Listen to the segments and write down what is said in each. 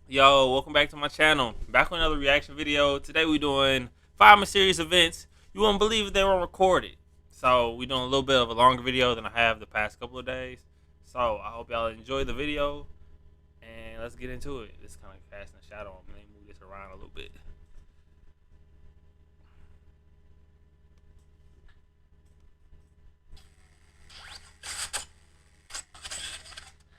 Yo, welcome back to my channel. Back with another reaction video. Today we doing 5 mysterious events you won't believe they were recorded. So we doing a little bit of a longer video than I have the past couple of days. So I hope y'all enjoy the video and let's get into it. It's kind of casting a shadow on me. Let me move this around a little bit.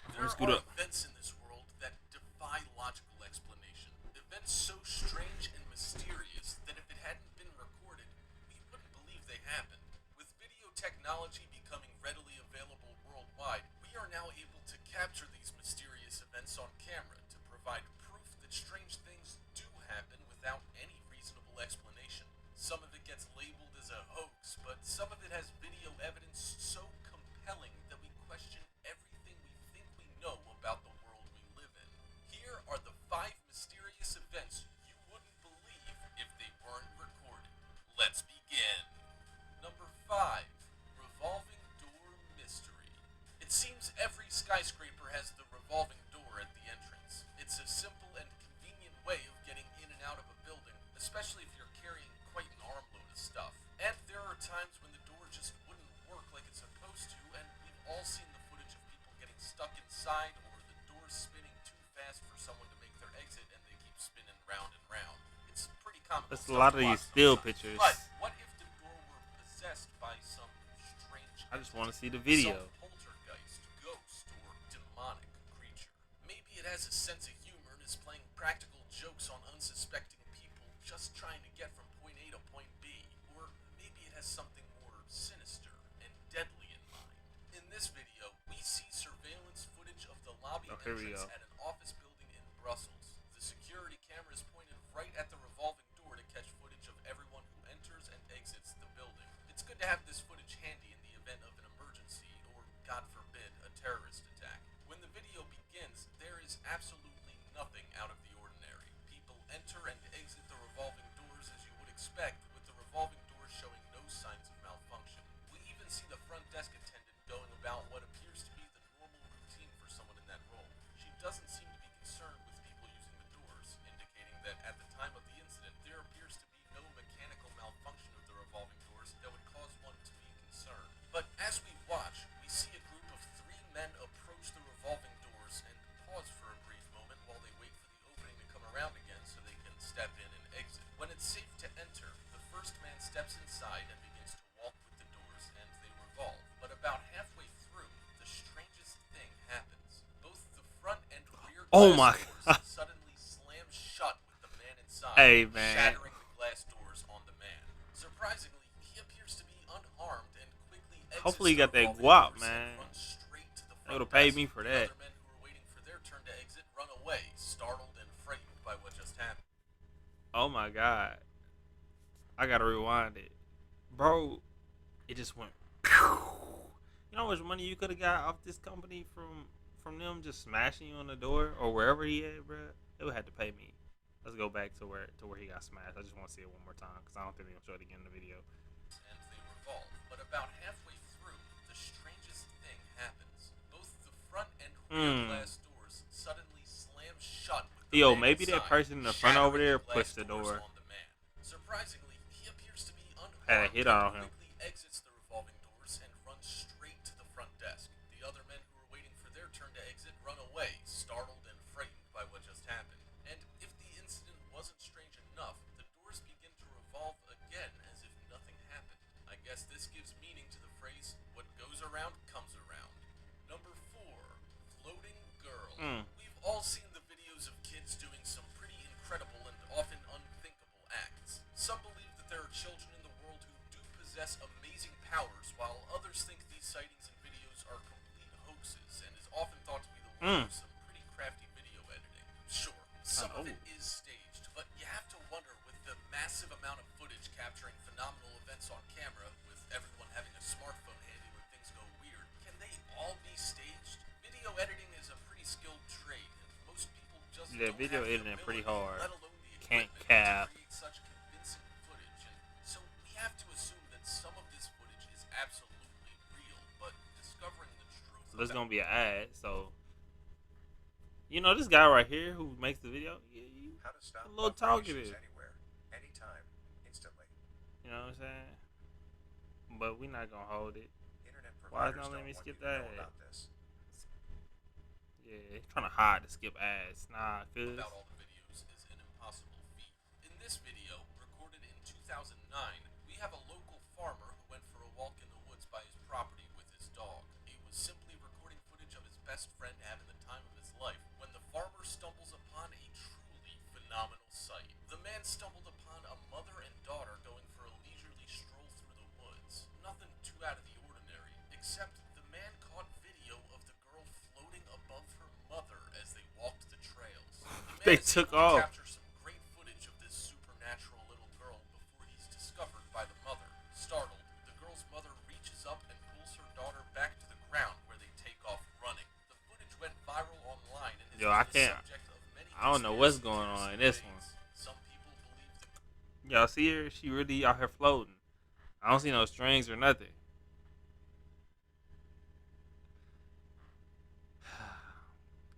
Let me There scoot are up. events in this world that defy logical explanation. Events so strange and mysterious that if it hadn't been recorded, we wouldn't believe they happened. With video technology becoming readily available worldwide, we are now able to capture these mysterious events on camera to provide proof that strange things do happen without any reasonable explanation. Some of it gets labeled as a hoax, but some of it has video evidence so compelling that we question everything we think we know about the world we live in. Here are the 5 mysterious events you wouldn't believe if they weren't recorded. Let's begin. Number 5. Revolving Door Mystery. It seems every skyscraper has the revolving door at the entrance. It's a simple and convenient way of getting in and out of a building, especially if you're carrying quite an armload of stuff. And there are times when the door just wouldn't work like it's supposed to, and we've all seen the footage of people getting stuck inside or the door spinning too fast for someone to make their exit and they keep spinning round and round. It's pretty comical That's a stuff lot to of these watch still sometimes. pictures. But what if the door were possessed by some strange I just want to entity, see the some video. poltergeist, ghost, or demonic creature? Maybe it has a sense of humor and is playing practical jokes on unsuspecting people just trying to get from point A to point B. Or maybe it has something more sinister and deadly in mind. In this video, we see surveillance footage of the lobby Oh, here we entrance go. at an office building in Brussels. The security camera is pointed right at the revolving door to catch footage of everyone who enters and exits the building. It's good to have this footage handy in the event of an emergency or, God forbid, a terrorist attack. When the video begins, there is absolutely nothing out of the ordinary. People enter and exit the revolving doors as you would expect, with the revolving doors showing no signs of malfunction. We even see the front desk attendant going about what appears to be the normal routine for someone in that role. She doesn't seem to be concerned with people using the doors, indicating that at the time of the incident, there appears to be no mechanical malfunction of the revolving doors that would cause one to be concerned. But as we watch, we see a group of 3 men approach the revolving doors and pause for a brief moment while they wait for the opening to come around again so they can step in and exit. When it's safe to enter, the first man steps inside and begins to walk with the doors, and they revolve. But about halfway through, the strangest thing happens. Both the front and rear Oh glass my doors god. suddenly slam shut with the man inside, Hey man. shattering the glass doors on the man. Surprisingly, he appears to be unharmed and quickly Hopefully exits you the got that revolving guap, doors and man. runs straight to the They front would have paid desk. me for The that. other men who were waiting for their turn to exit run away, startled and frightened by what just happened. Oh my god. I gotta rewind it. Bro, it just went. You know how much money you could have got off this company from them just smashing you on the door or wherever he at, bro? They would have to pay me. Let's go back to where he got smashed. I just want to see it one more time because I don't think they're gonna show it again in the video. And they revolve. But about halfway through, the strangest thing happens. Both the front and rear Hmm. glass doors suddenly slam shut with the Yo, man maybe that inside, person in the front over shattering there the glass pushed the doors door. on the man. Surprisingly, he appears to be Had a unharmed hit and on him. quickly exits the revolving doors and runs straight to the front desk. The other men who were waiting for their turn to exit run away, startled and frightened by what just happened. And if the incident wasn't strange enough, the doors begin to revolve again as if nothing happened. I guess this gives meaning to the phrase, what goes around comes around. Number 4. Floating Girl. Hmm. We've all seen the videos of kids doing some pretty incredible and often unthinkable acts. Some believe that there are children in the world who do possess amazing powers, while others think these sightings and videos are complete hoaxes, and is often thought to be the work Hmm. of some pretty crafty video editing. Sure, I some of know. it is staged, but you have to wonder, with the massive amount of footage capturing phenomenal events on camera, with everyone having a smartphone handy when things go weird, can they all be staged? Video editing is a pretty skilled trade, and most people just Yeah, don't video have the editing pretty ability, hard. let alone the Can't equipment, to cap. create such convincing footage. And so we have to assume that some of this footage is absolutely real, but discovering the truth So there's about gonna be an ad. So You know this guy right here who makes the video. How to stop A little buffering issues talkative. anywhere, anytime, instantly. You know what I'm saying? But we not gonna hold it. Internet Why is providers not don't letting me want skip you to know that? about this. Yeah, he's trying to hide the skip ads. Nah, cuz. About all the videos is an impossible feat. In this video, recorded in 2009, we have a local farmer who went for a walk in the woods by his property with his dog. He was simply recording footage of his best friend having the time of his life when the farmer stumbles upon a truly phenomenal sight. The man stumbled upon a mother and daughter going for a leisurely stroll through the woods. Nothing too out of the ordinary, except the man caught video of the girl floating above her mother as they walked the trails. The They man is took able to off. capture some great footage of this supernatural little girl before he's discovered by the mother. Startled, the girl's mother reaches up and pulls her daughter back to the ground where they take off running. The footage went viral online and has Yo, I been the can't. subject of many I don't know what's conspiracy going theories on in and this one. debates. Some people believe the Y'all see her? She really out here floating. I don't see no strings or nothing.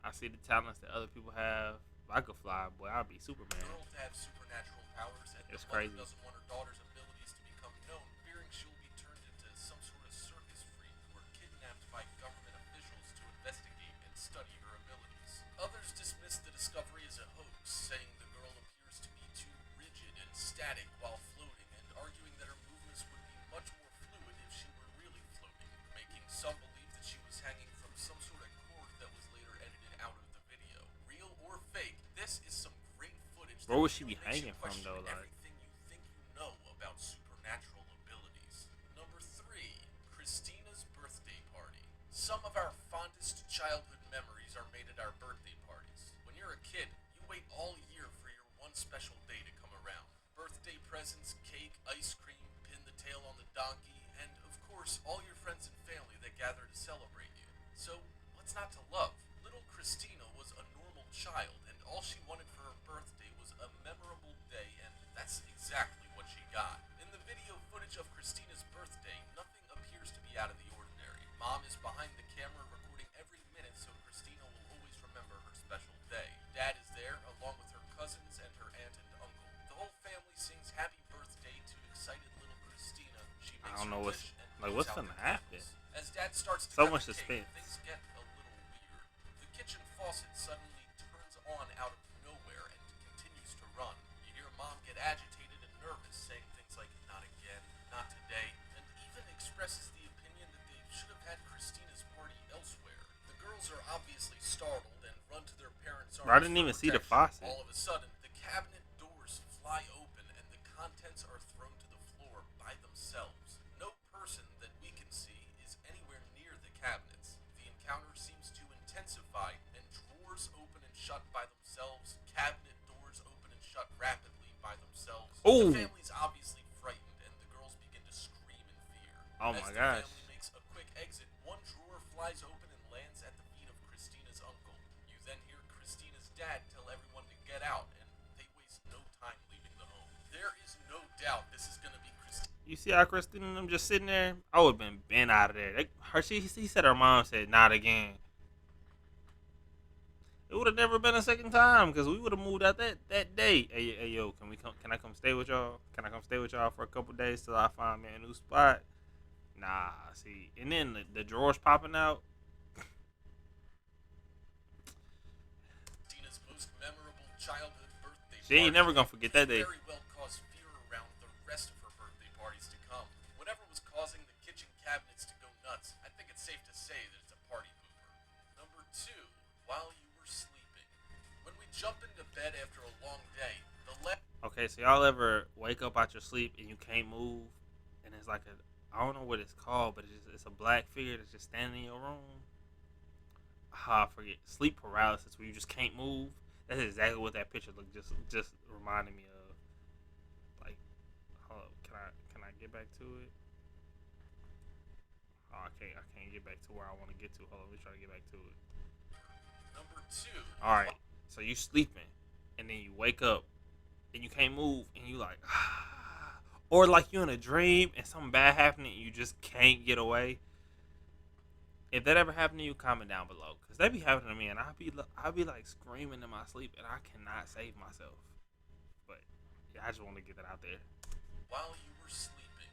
I see the talents that other people have. If I could fly, boy, I'd be Superman. girl to have supernatural powers, and It's the mother crazy. doesn't want her daughter's abilities to become known, fearing she'll be turned into some sort of circus freak or kidnapped by government officials to investigate and study her abilities. Others dismiss the discovery as a hoax, saying the girl appears to be too rigid and static while floating, and arguing that her movements would be much more fluid if she were really floating, making some believe that she was hanging from some sort of cord that was later edited out of the video. Real or fake, this is some great footage. Where would that she be really makes you hanging from, question though, like? everything you think you know about supernatural abilities. Number 3, Christina's birthday party. Some of our fondest childhood memories are made at our birthday parties. When you're a kid, you wait all year for your one special day to come around. Birthday presents, cake, ice cream, pin the tail on the donkey, and of course, all your friends and family that gather to celebrate you. So, what's not to love? Little Christina was a normal child, and all she wanted for her birthday was a memorable day, and that's exactly what she got. In the video footage of Christina's birthday, nothing appears to be out of the ordinary. Mom is behind the camera recording every minute so Christina will always remember her special day. Dad is there, along with her cousins and her aunt and uncle. The whole family sings happy birthday to excited little Christina. She makes I don't her know what's wish and like. blows What's out gonna the happen? candles. As Dad starts to So cut much the cake, suspense. things get a little weird. The kitchen faucet suddenly turns on out of nowhere and continues to run. You hear Mom get agitated and nervous, saying things like, "Not again, not today," and even expresses the opinion that they should have had Christina's party elsewhere. The girls are obviously startled and run to their parents' arms. Bro, I didn't for even see the protection. faucet. All of a sudden, the cabinet doors fly open and the contents are thrown to the floor by themselves. No person that we can see is anywhere near the cabinets. The encounter seems to intensify, and drawers open and shut by themselves, cabinet doors open and shut rapidly by themselves. Ooh. The family's obviously frightened, and the girls begin to scream in fear. Oh As my the gosh. family makes a quick exit, one drawer flies open and lands at the feet of Christina's uncle. You then hear Christina's dad tell everyone to get out, and they waste no time leaving the home. There is no doubt this is going to be Christina. You see how Christina and them just sitting there? I would have been out of there. He said her mom said not again. It would have never been a second time because we would have moved out that day. Hey yo, can we come? Can I come stay with y'all? Can I come stay with y'all for a couple days till I find me a new spot? Nah, see, and then the drawers popping out. Christina's most memorable childhood birthday She ain't party never gonna forget that could day. very well cause fear around the rest of her birthday parties to come. Whatever was causing the kitchen cabinets to go nuts, I think it's safe to say that it's a party pooper. Number 2, while you were sleeping. When we jump into bed after a long day, the left Okay, so y'all ever wake up out your sleep and you can't move, and it's like I don't know what it's called, but it's a black figure that's just standing in your room. I forget, sleep paralysis, where you just can't move. That's exactly what that picture looked just reminded me of. Like, hold up, can I get back to it? Oh, I can't get back to where I want to get to. Hold on, let me try to get back to it. Number 2. All right, so you sleeping, and then you wake up, and you can't move, and you like, or like you in a dream and something bad happening, and you just can't get away. If that ever happened to you, comment down below, because Cause they be happening to me, and I be like screaming in my sleep, and I cannot save myself. But yeah, I just want to get that out there. While you were sleeping.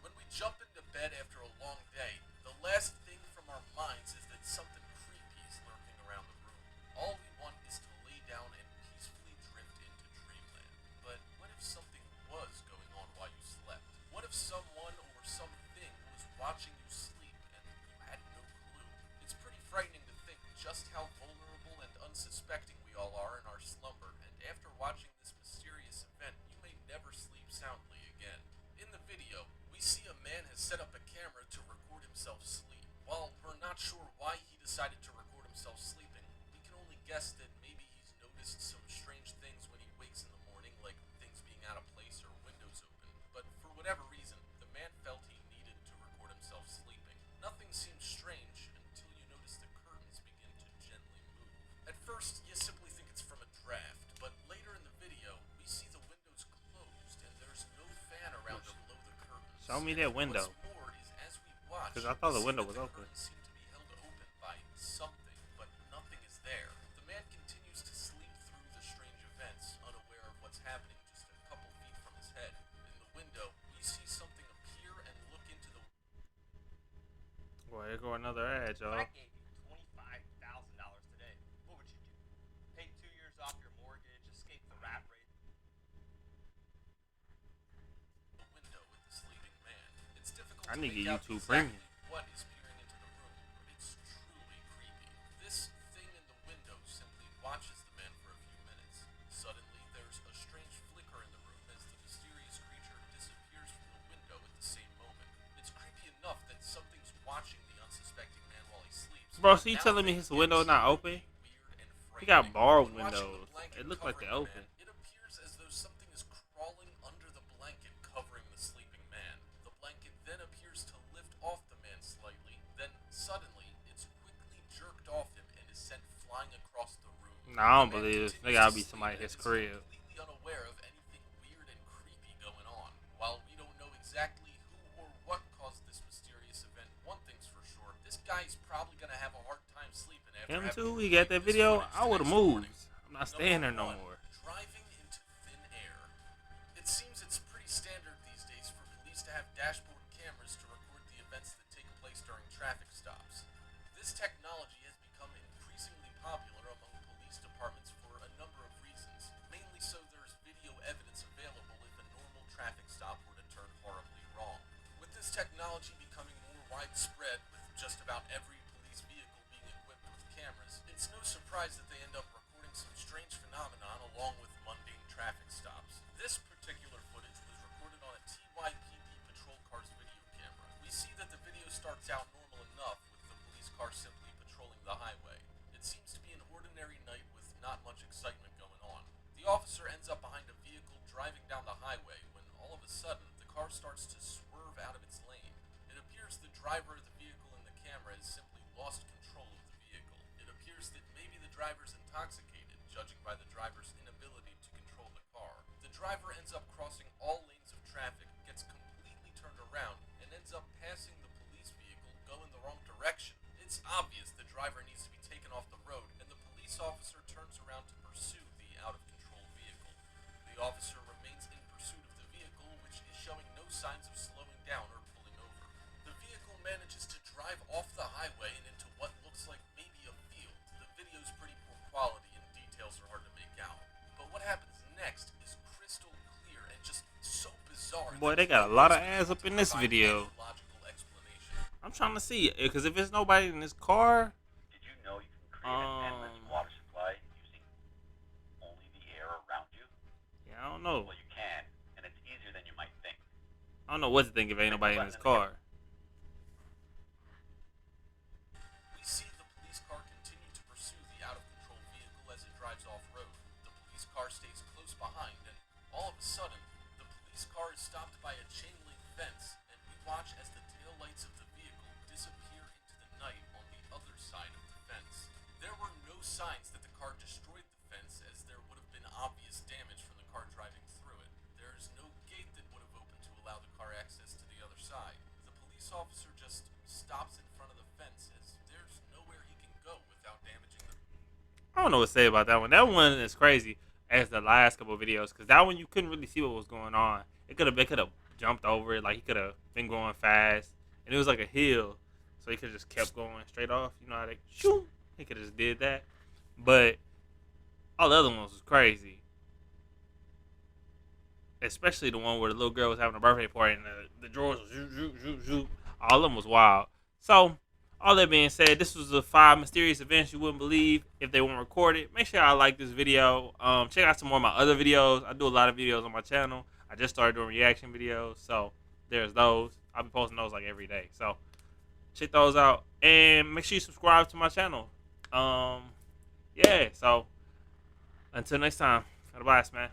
When we jump into bed after a long day, the last thing from our minds is that something creepy is lurking around the room. All we want is to lay down and peacefully drift into dreamland. But what if something was going on while you slept? What if someone or something was watching you sleep and you had no clue? It's pretty frightening to think just how vulnerable and unsuspecting we all are in our slumber, and after watching this mysterious event, you may never sleep soundly again. In the video, we see a man has set up a camera to record himself sleep. While we're not sure why he decided to record himself sleeping, we can only guess that maybe he's noticed some strange things when he wakes in the morning, like things being out of place or windows open. But for whatever reason, the man felt he needed to record himself sleeping. Nothing seems strange until you notice the curtains begin to gently move. At first, you simply think it's from a draft, but later in the video, we see the windows closed and there's no fan around to blow the curtains. Show me that window. What's more is as we watch, Cause I thought the we see window that was the open. curtains seem to be held open by something, but nothing is there. The man continues to sleep through the strange events, unaware of what's happening just a couple feet from his head. In the window, we see something appear and look into the Boy, here go another ad, If y'all. I gave you $25,000 today, what would you do? Pay 2 years off your mortgage, escape the rat race? window with the sleeping man. It's difficult I to need make to out YouTube exactly Premium. what is peering into the room, but it's truly creepy. This thing in the window simply watches the man for a few minutes. Suddenly, there's a strange flicker in the room as the mysterious creature disappears from the window at the same moment. It's creepy enough that something's watching the unsuspecting man while he sleeps. Bro, so you Now telling me his things window get not open? weird and He got frightening. borrowed When watching the windows. blanket It looked like they covering the open. man, it appears as though something is crawling under the blanket covering the sleeping man. The blanket then appears to lift off the man slightly, then suddenly it's quickly jerked off him and is sent flying across the room. Nah, I don't The man believe this. They continues gotta to be sleep somebody at and his is crib. completely unaware of anything weird and creepy going on. While we don't know exactly who or what caused this mysterious event, one thing's for sure: this guy's probably gonna have a hard time sleeping after Him having too. to He got replay that this video. footage I the would've next moved. morning. I'm not staying there no more. Driving into thin air. It seems it's pretty standard these days for police to have dashboard cameras to record the events that take place during traffic stops. This technology has become increasingly popular among police departments for a number of reasons, mainly so there's video evidence available if a normal traffic stop were to turn horribly wrong. With this technology becoming more widespread, with just about every police vehicle being equipped with cameras, it's no surprise that they end up recording some strange phenomenon along with mundane traffic stops. This particular footage was recorded on a TYPD patrol car's video camera. We see that the video starts out normal enough, with the police car simply patrolling the highway. It seems to be an ordinary night with not much excitement going on. The officer ends up behind a vehicle driving down the highway when all of a sudden the car starts to swerve out of its lane. It appears the driver of the vehicle in the camera has simply lost control of the vehicle. It appears that maybe the driver's intoxicated, judging by the driver's inability to control the car. The driver ends up crossing all lanes of traffic, gets completely turned around, and ends up passing the police vehicle going the wrong direction. It's obvious the driver needs to be taken off the road, and the police officer turns around to pursue the out-of-control vehicle. The officer remains in pursuit of the vehicle, which is showing no signs of slowing down or pulling over. The vehicle manages to drive off the highway and into what looks like maybe a field. The video's pretty poor quality and details are hard to make out. But what happens next is crystal clear and just so bizarre. Boy, that they got a no lot of one's ads able up to in this provide video. any logical explanation. I'm trying to see, because if there's nobody in this car, Did you know you can create an endless water supply using only the air around you? yeah, I don't know. Well, you can, and it's easier than you might think. I don't know what to think if ain't nobody in this car. We see the police car continue to pursue the out-of-control vehicle as it drives off-road. The police car stays close behind, and all of a sudden, the police car is stopped by a chain-link fence, and we watch as the taillights of the vehicle disappear into the night on the other side of the fence. There were no signs that the car destroyed the fence, as there would have been obvious damage from the car driving through it. There is no gate that would have opened to allow the car access to the other side. The police officer just stops in front of the fence, as there's nowhere he can go without don't know what to say about that one. That one is crazy as the last couple of videos because that one you couldn't really see what was going on. It could have jumped over it, like he could have been going fast, and it was like a hill, so he could have just kept going straight off. You know how they shoot? He could have just did that, but all the other ones was crazy. Especially the one where the little girl was having a birthday party and the drawers was zoop, zoop, zoop, zoop. All of them was wild. So, all that being said, this was the 5 mysterious events you wouldn't believe if they weren't recorded. Make sure y'all like this video. Check out some more of my other videos. I do a lot of videos on my channel. I just started doing reaction videos, so there's those. I'll be posting those like every day. So, check those out. And make sure you subscribe to my channel. Yeah, so, until next time, goodbye, man.